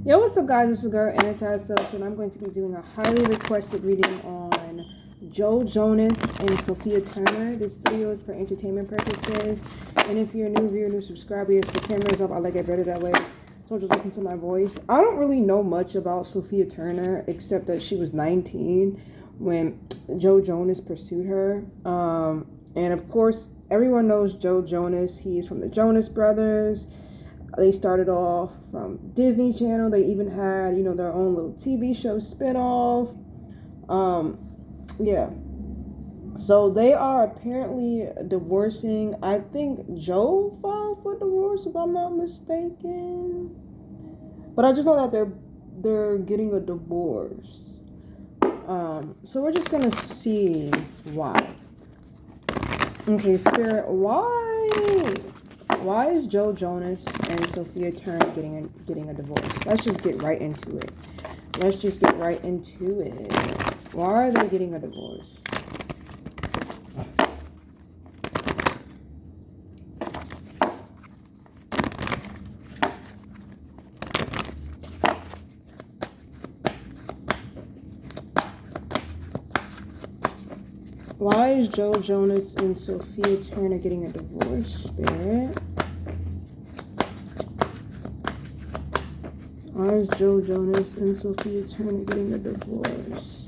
Yo, what's up, guys? It's your girl, Anti-Social, and I'm going to be doing a highly requested reading on Jonas and Sophia Turner. This video is for entertainment purposes, and if you're a new viewer, new subscriber, if the camera is off, I like it better that way. So just listen to my voice. I don't really know much about Sophia Turner, except that she was 19 when Joe Jonas pursued her. And of course, everyone knows Joe Jonas. He's from the Jonas Brothers. They started off from Disney Channel. They even had, their own little TV show spinoff. Yeah. So they are apparently divorcing. I think Joe filed for divorce, if I'm not mistaken. But I just know that they're getting a divorce. So we're just gonna see why. Okay, Spirit, why is Joe Jonas and Sophia Turner getting a divorce? Let's just get right into it. Why are they getting a divorce? Why is Joe Jonas and Sophia Turner getting a divorce, Spirit? Why is Joe Jonas and Sophia Turner getting a divorce?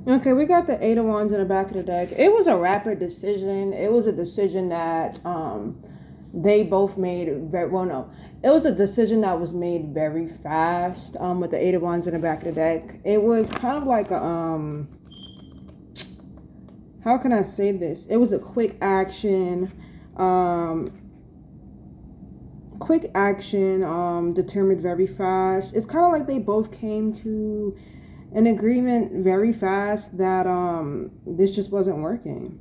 Okay, we got the Eight of Wands in the back of the deck. It was a rapid decision. It was a decision that they both made it was a decision that was made very fast with the Eight of Wands in the back of the deck. It was kind of like a how can I say this? It was a quick action determined very fast. It's kind of like they both came to an agreement very fast that this just wasn't working.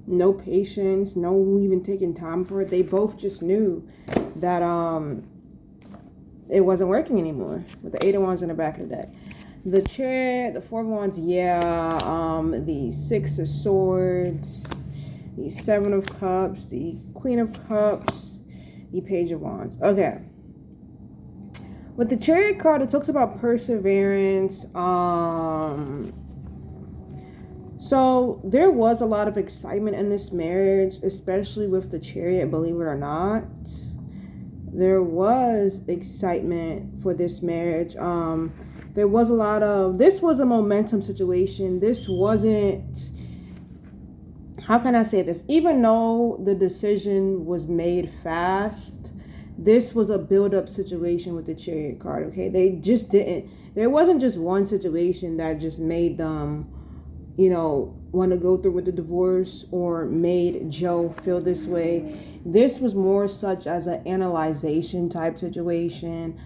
No patience, no even taking time for it. They both just knew that it wasn't working anymore. With the Eight of Wands in the back of the deck. The Chariot, the Four of Wands, the Six of Swords, the Seven of Cups, the Queen of Cups, the Page of Wands. Okay. With the Chariot card, it talks about perseverance. So there was a lot of excitement in this marriage, especially with the Chariot, believe it or not. There was excitement for this marriage. There was a lot of, this was a momentum situation. This wasn't, how can I say this? Even though the decision was made fast, this was a build-up situation with the Chariot card, okay? There wasn't just one situation that just made them, want to go through with the divorce or made Joe feel this way. This was more such as an analyzation type situation.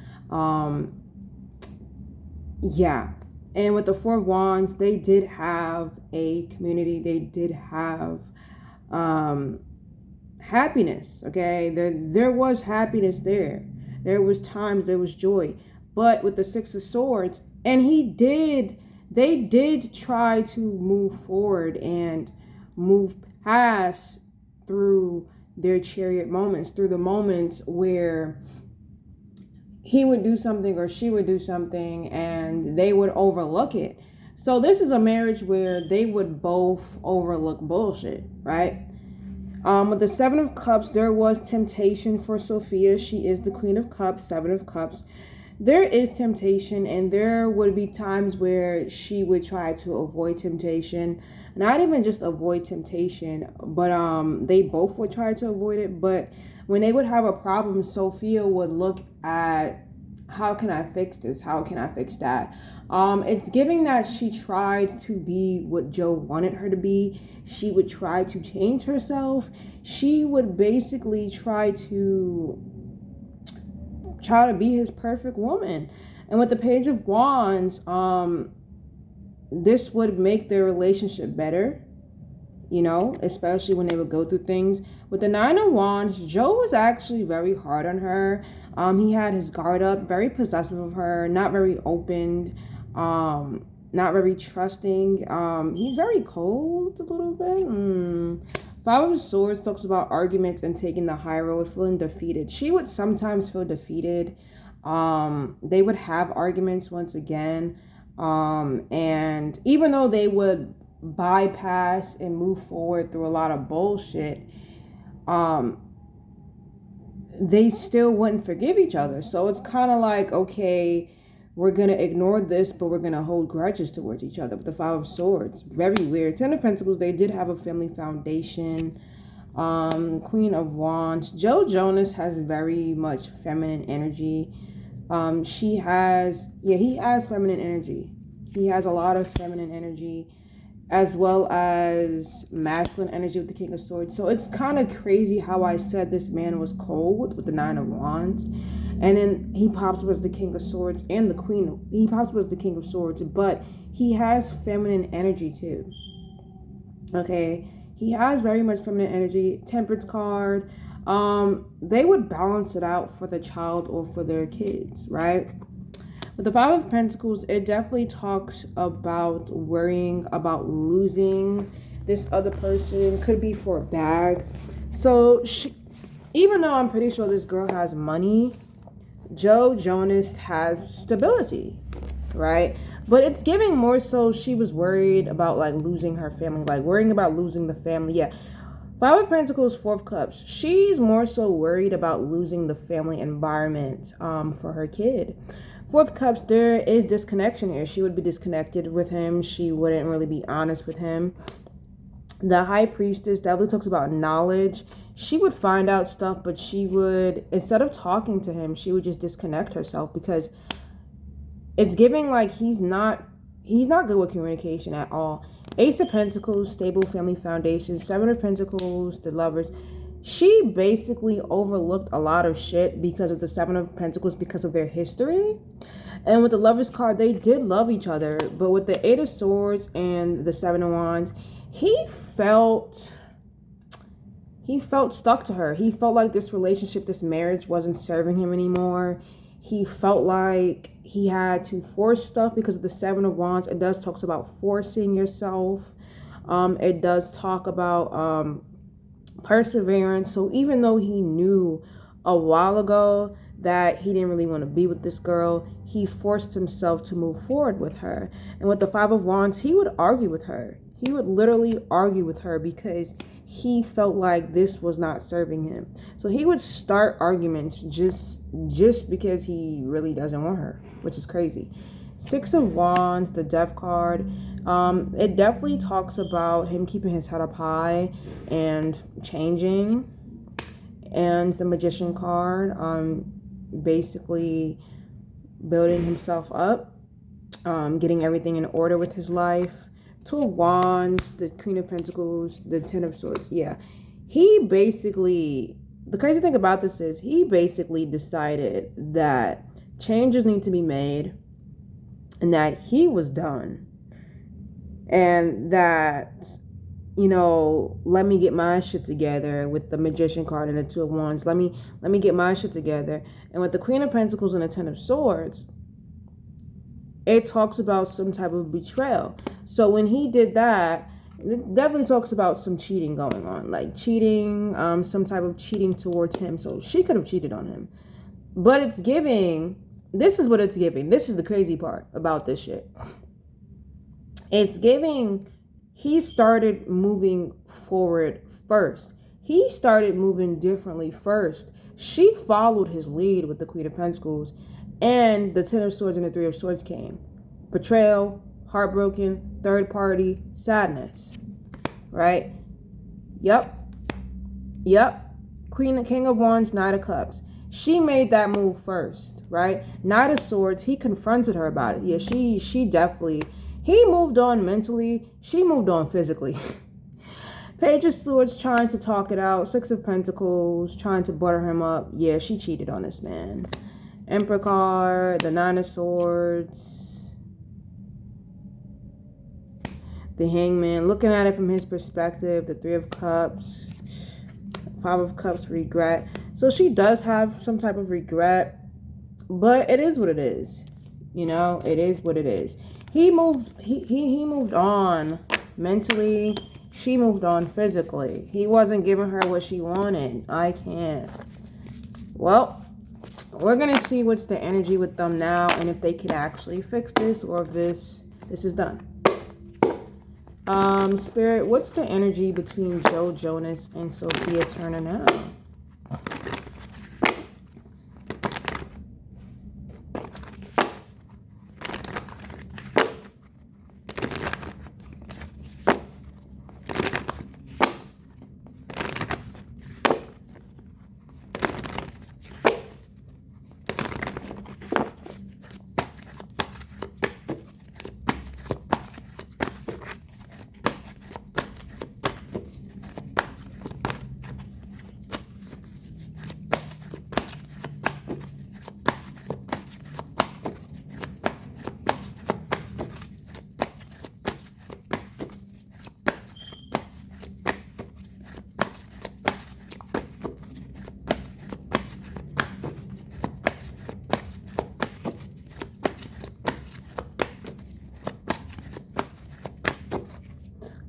Yeah. And with the Four of Wands, they did have a community. They did have happiness, okay? There was happiness there. There was times, there was joy. But with the Six of Swords, and they did try to move forward and move past through their Chariot moments, through the moments where he would do something or she would do something and they would overlook it. So this is a marriage where they would both overlook bullshit, right? With the Seven of Cups, there was temptation for Sophia. She is the Queen of Cups, Seven of Cups. There is temptation, and there would be times where she would try to avoid temptation. Not even just avoid temptation, but they both would try to avoid it. But when they would have a problem, Sophia would look at, how can I fix this? How can I fix that? It's giving that she tried to be what Joe wanted her to be. She would try to change herself. She would basically try to be his perfect woman. And with the Page of Wands, this would make their relationship better. you know, especially when they would go through things. With the Nine of Wands, Joe was actually very hard on her. He had his guard up, very possessive of her, not very open, not very trusting. He's very cold a little bit. Five of Swords talks about arguments and taking the high road, feeling defeated. She would sometimes feel defeated. They would have arguments once again. And even though they would bypass and move forward through a lot of bullshit, they still wouldn't forgive each other. So it's kind of like, okay, we're going to ignore this, but we're going to hold grudges towards each other. With the Five of Swords, very weird. Ten of Pentacles, they did have a family foundation. Queen of Wands, Joe Jonas has very much feminine energy. He has feminine energy. He has a lot of feminine energy, as well as masculine energy with the King of Swords. So it's kind of crazy how I said this man was cold with the Nine of Wands. And then he pops up as the King of Swords and the Queen. He pops up as the King of Swords, but he has feminine energy too. Okay, he has very much feminine energy. Temperance card. They would balance it out for the child or for their kids, right? With the Five of Pentacles, it definitely talks about worrying about losing this other person. Could be for a bag. So even though I'm pretty sure this girl has money, Joe Jonas has stability, right? But it's giving more so she was worried about like losing her family, like worrying about losing the family. Yeah. Five of Pentacles, Four of Cups. She's more so worried about losing the family environment for her kid. Four of Cups, there is disconnection here. She would be disconnected with him. She wouldn't really be honest with him. The High Priestess definitely talks about knowledge. She would find out stuff, but she would, instead of talking to him, she would just disconnect herself, because it's giving like he's not good with communication at all. Ace of Pentacles, stable family foundation. Seven of Pentacles, the Lovers. She basically overlooked a lot of shit because of the Seven of Pentacles, because of their history. And with the Lovers card, they did love each other. But with the Eight of Swords and the Seven of Wands, he felt stuck to her. He felt like this relationship, this marriage wasn't serving him anymore. He felt like he had to force stuff because of the Seven of Wands. It does talk about forcing yourself. It does talk about perseverance. So even though he knew a while ago that he didn't really want to be with this girl, he forced himself to move forward with her. And with the Five of Wands, he would argue with her. He would literally argue with her because he felt like this was not serving him. So he would start arguments just because he really doesn't want her, which is crazy. Six of Wands, the Death card. It definitely talks about him keeping his head up high and changing. And the Magician card, basically building himself up, getting everything in order with his life. Two of Wands, the Queen of Pentacles, the Ten of Swords. Yeah, he basically, the crazy thing about this is he basically decided that changes need to be made and that he was done, and that, you know, let me get my shit together. With the Magician card and the Two of Wands, let me get my shit together. And with the Queen of Pentacles and the Ten of Swords, it talks about some type of betrayal. So when he did that, it definitely talks about some cheating going on, like cheating, some type of cheating towards him. So she could have cheated on him, but it's giving, this is what it's giving. This is the crazy part about this shit. It's giving, he started moving forward first. He started moving differently first. She followed his lead with the Queen of Pentacles, and the Ten of Swords and the Three of Swords came. Betrayal, heartbroken, third party, sadness. Right? Yep. King of Wands, Knight of Cups. She made that move first, right? Knight of Swords, he confronted her about it. Yeah, she definitely, he moved on mentally. She moved on physically. Page of Swords, trying to talk it out. Six of Pentacles, trying to butter him up. Yeah, she cheated on this man. Emperor card, the Nine of Swords. The Hangman, looking at it from his perspective, the Three of Cups, Five of Cups, regret. So she does have some type of regret, but it is what it is. You know, it is what it is. He moved on mentally. She moved on physically. He wasn't giving her what she wanted. I can't. Well, we're going to see what's the energy with them now and if they can actually fix this or if this is done. Spirit, what's the energy between Joe Jonas and Sophia Turner now?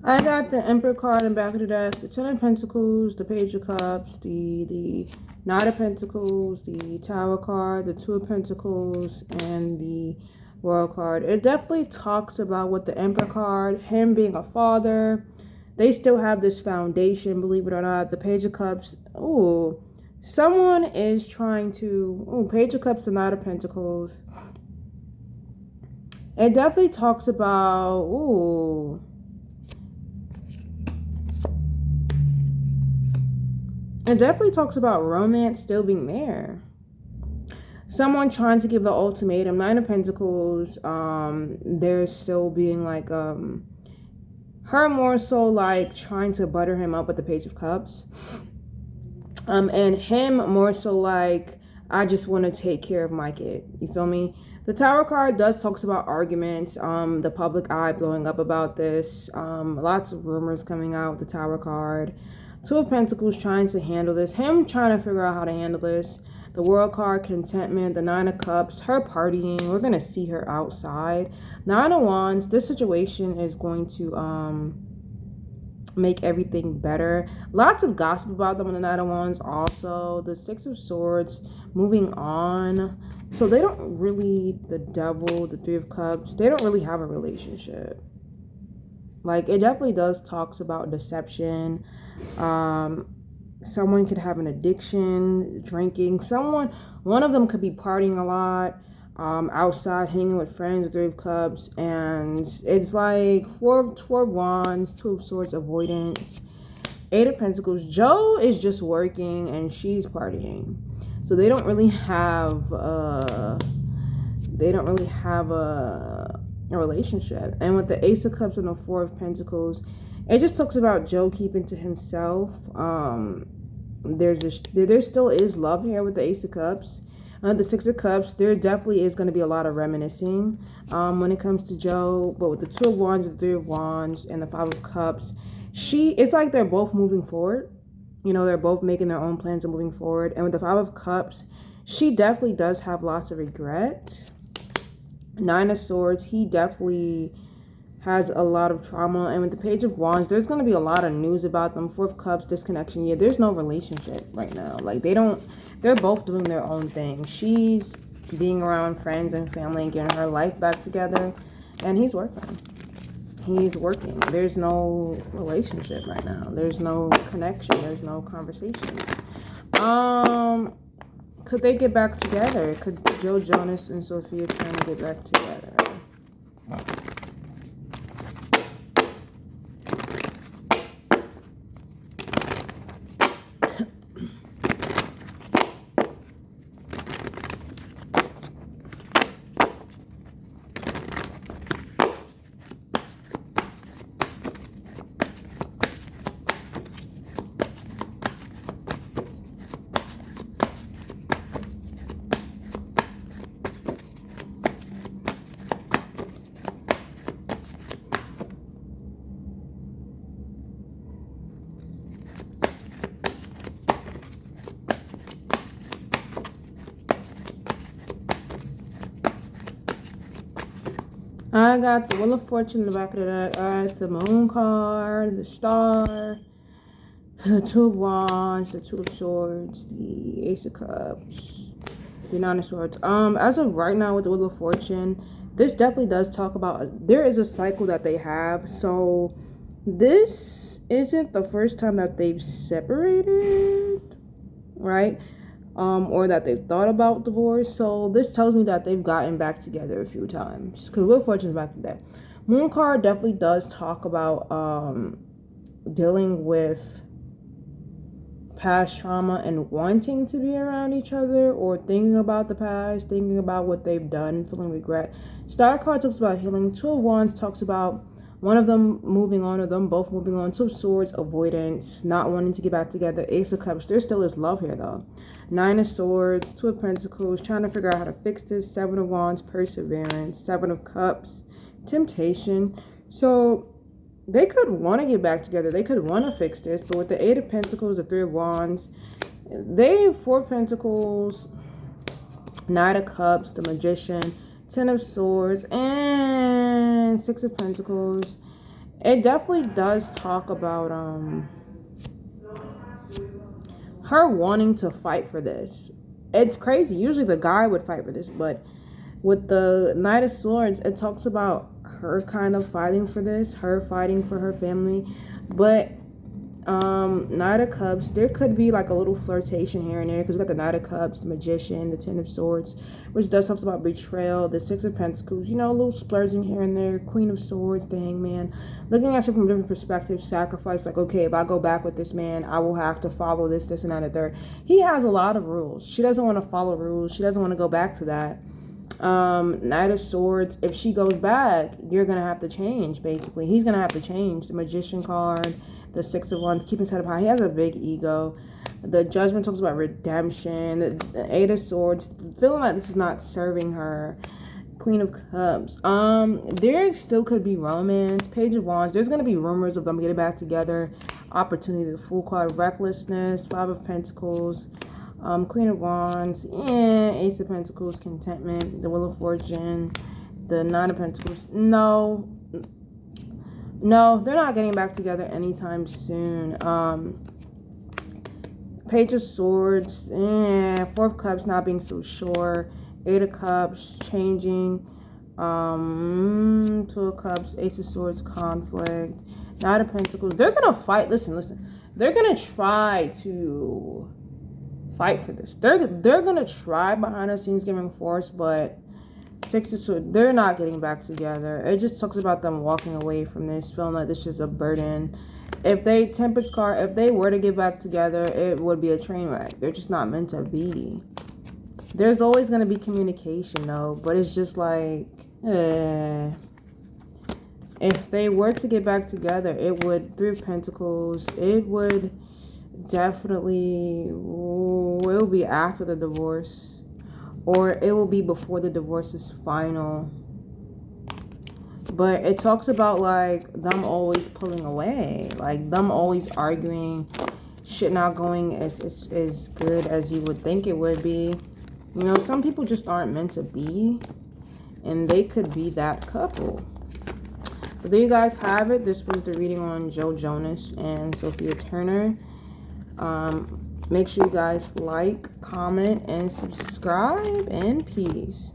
I got the Emperor card in back of the deck, the Ten of Pentacles, the Page of Cups, the Knight of Pentacles, the Tower card, the Two of Pentacles, and the World card. It definitely talks about what the Emperor card, him being a father. They still have this foundation, believe it or not. The Page of Cups, ooh, someone is trying to, ooh, Page of Cups, the Knight of Pentacles. It definitely talks about, ooh, it definitely talks about romance still being there. Someone trying to give the ultimatum. Nine of Pentacles, there's still being like, her more so like trying to butter him up with the Page of Cups. And him more so like, I just want to take care of my kid. You feel me? The Tower card does talks about arguments, the public eye blowing up about this, lots of rumors coming out with the Tower card. Two of Pentacles trying to handle this. Him trying to figure out how to handle this. The World card, contentment. The Nine of Cups, her partying. We're going to see her outside. Nine of Wands, this situation is going to make everything better. Lots of gossip about them on the Nine of Wands also. The Six of Swords, moving on. So they don't really, the Devil, the Three of Cups, they don't really have a relationship. Like, it definitely does talks about deception. Someone could have an addiction, drinking. One of them could be partying a lot, outside, hanging with friends, Three of Cups. And it's like Four of Wands, Two of Swords, avoidance. Eight of Pentacles. Joe is just working and she's partying. So they don't really have a relationship. And with the Ace of Cups and the Four of Pentacles, it just talks about Joe keeping to himself. There still is love here with the Ace of Cups. The Six of Cups, there definitely is going to be a lot of reminiscing when it comes to Joe. But with the Two of Wands, the Three of Wands, and the Five of Cups, it's like they're both moving forward. You know, they're both making their own plans and moving forward. And with the Five of Cups, she definitely does have lots of regret. Nine of Swords, he definitely has a lot of trauma. And with the Page of Wands, there's going to be a lot of news about them. Four of Cups, disconnection. Yeah, there's no relationship right now. Like, they're both doing their own thing. She's being around friends and family and getting her life back together. And he's working. There's no relationship right now. There's no connection. There's no conversation. Could they get back together? Could Joe Jonas and Sophia trying to get back together? I got the Wheel of Fortune in the back of the deck. I got the Moon card, the Star, the Two of Wands, the Two of Swords, the Ace of Cups, the Nine of Swords. As of right now with the Wheel of Fortune, this definitely does talk about, there is a cycle that they have. So this isn't the first time that they've separated, right? Or that they've thought about divorce. So this tells me that they've gotten back together a few times. Because Wheel of Fortune's back to that. Moon card definitely does talk about dealing with past trauma and wanting to be around each other, or thinking about the past, thinking about what they've done, feeling regret. Star card talks about healing. Two of Wands talks about one of them moving on, or them both moving on. Two of Swords, avoidance, not wanting to get back together. Ace of Cups, there still is love here though. Nine of Swords, Two of Pentacles, trying to figure out how to fix this. Seven of Wands, perseverance. Seven of Cups, temptation. So they could want to get back together. They could want to fix this. But with the Eight of Pentacles, the Three of Wands, they, Four of Pentacles, Knight of Cups, the Magician, Ten of Swords, and Six of Pentacles. It definitely does talk about her wanting to fight for this. It's crazy. Usually the guy would fight for this, but with the Knight of Swords, it talks about her kind of fighting for this, her fighting for her family. But Knight of Cups, there could be like a little flirtation here and there, because we got the Knight of Cups, the Magician, the Ten of Swords, which does talk about betrayal. The Six of Pentacles, you know, a little splurging here and there. Queen of Swords, the Hangman, looking at you from different perspectives. Sacrifice, like, okay, if I go back with this man, I will have to follow this, and that, and third. He has a lot of rules. She doesn't want to follow rules. She doesn't want to go back to that. Knight of Swords, if she goes back, you're gonna have to change. Basically, he's gonna have to change. The Magician card, the Six of Wands, keeping his head up high. He has a big ego. The Judgment talks about redemption. The Eight of Swords, feeling like this is not serving her. Queen of Cups, there still could be romance. Page of Wands, there's gonna be rumors of them getting back together. Opportunity, the Fool card, recklessness. Five of Pentacles, Queen of Wands, Ace of Pentacles, contentment. The Wheel of Fortune, the Nine of Pentacles. No, they're not getting back together anytime soon. Page of Swords, Four of Cups, not being so sure. Eight of Cups, changing. Two of Cups, Ace of Swords, conflict. Nine of Pentacles, they're gonna fight. Listen, they're gonna try to fight for this. They're gonna try behind the scenes giving force, but Six of Swords, they're not getting back together. It just talks about them walking away from this, feeling like this is a burden. If they, Temperance card, if they were to get back together, it would be a train wreck. They're just not meant to be. There's always gonna be communication though, but it's just like, if they were to get back together, it would, Three of Pentacles, it would definitely, it will be after the divorce, or it will be before the divorce is final. But it talks about like them always pulling away, like them always arguing, shit not going as good as you would think it would be. You know, some people just aren't meant to be, and they could be that couple. But there you guys have it. This was the reading on Joe Jonas and Sophia Turner. Make sure you guys like, comment, and subscribe, and peace.